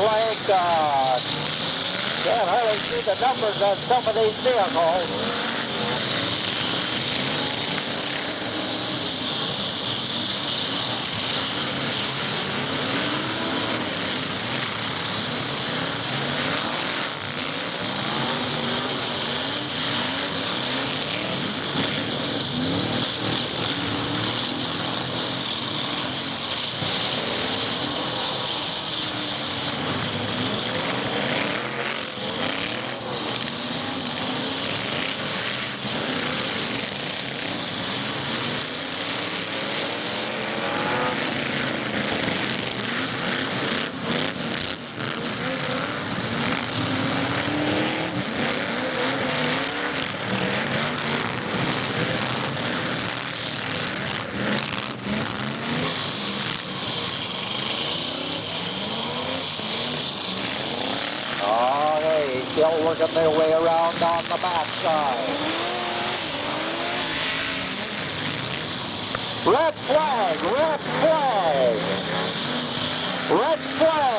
like can't hardly see the numbers on some of these vehicles. Still working their way around on the backside. Red flag, red flag, red flag.